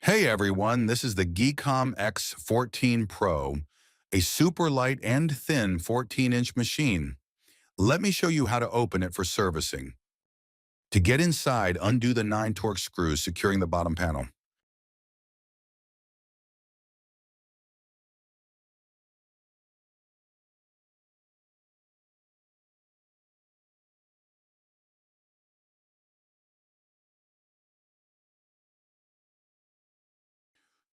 Hey everyone, this is the Geekom X14 Pro, a super light and thin 14-inch machine. Let me show you how to open it for servicing. To get inside, undo the 9 Torx screws securing the bottom panel.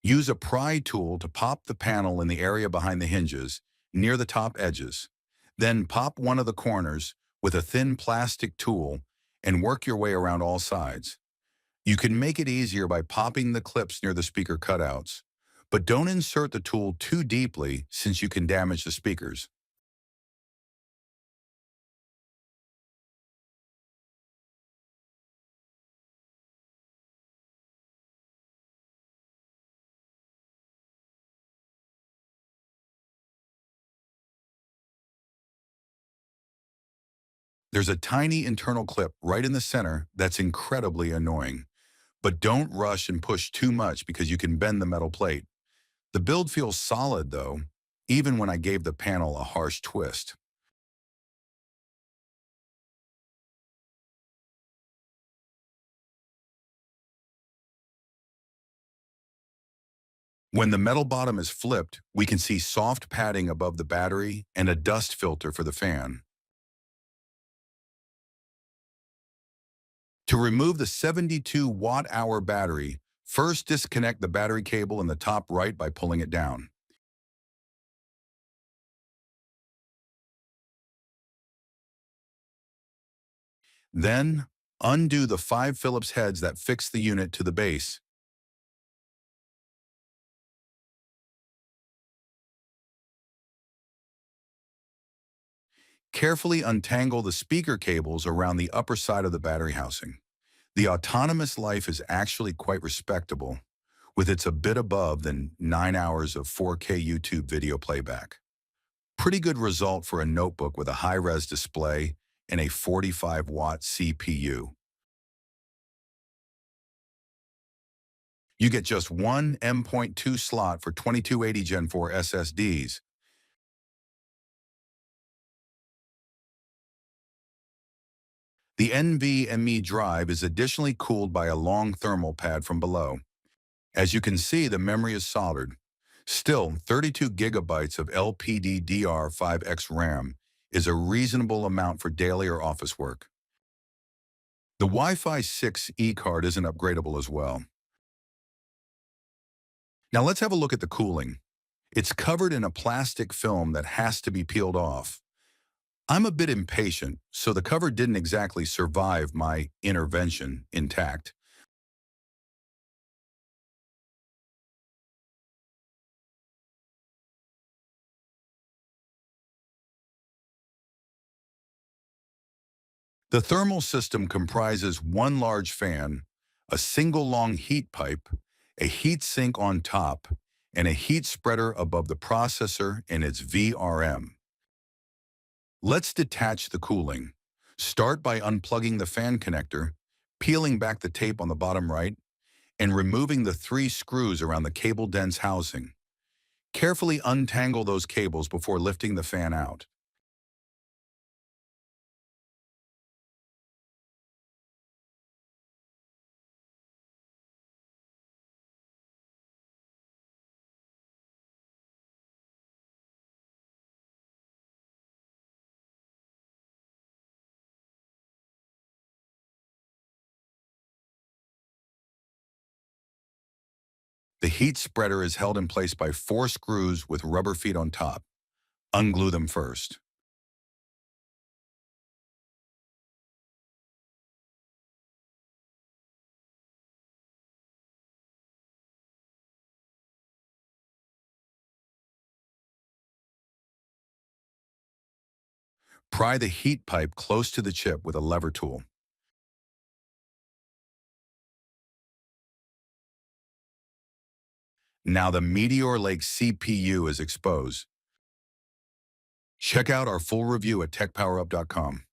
Use a pry tool to pop the panel in the area behind the hinges, near the top edges. Then pop one of the corners with a thin plastic tool and work your way around all sides. You can make it easier by popping the clips near the speaker cutouts, but don't insert the tool too deeply since you can damage the speakers. There's a tiny internal clip right in the center that's incredibly annoying, but don't rush and push too much because you can bend the metal plate. The build feels solid though, even when I gave the panel a harsh twist. When the metal bottom is flipped, we can see soft padding above the battery and a dust filter for the fan. To remove the 72 watt-hour battery, first disconnect the battery cable in the top right by pulling it down. Then, undo the 5 Phillips heads that fix the unit to the base. Carefully untangle the speaker cables around the upper side of the battery housing. The autonomous life is actually quite respectable, with its a bit above than 9 hours of 4K YouTube video playback. Pretty good result for a notebook with a high-res display and a 45-watt CPU. You get just one M.2 slot for 2280 Gen 4 SSDs. The NVMe drive is additionally cooled by a long thermal pad from below. As you can see, the memory is soldered. Still, 32 gigabytes of LPDDR5X RAM is a reasonable amount for daily or office work. The Wi-Fi 6E card isn't upgradable as well. Now let's have a look at the cooling. It's covered in a plastic film that has to be peeled off. I'm a bit impatient, so the cover didn't exactly survive my intervention intact. The thermal system comprises one large fan, a single long heat pipe, a heat sink on top, and a heat spreader above the processor and its VRM. Let's detach the cooling. Start by unplugging the fan connector, peeling back the tape on the bottom right, and removing the 3 screws around the cable-dense housing. Carefully untangle those cables before lifting the fan out. The heat spreader is held in place by 4 screws with rubber feet on top. Unglue them first. Pry the heat pipe close to the chip with a lever tool. Now the Meteor Lake CPU is exposed. Check out our full review at techpowerup.com.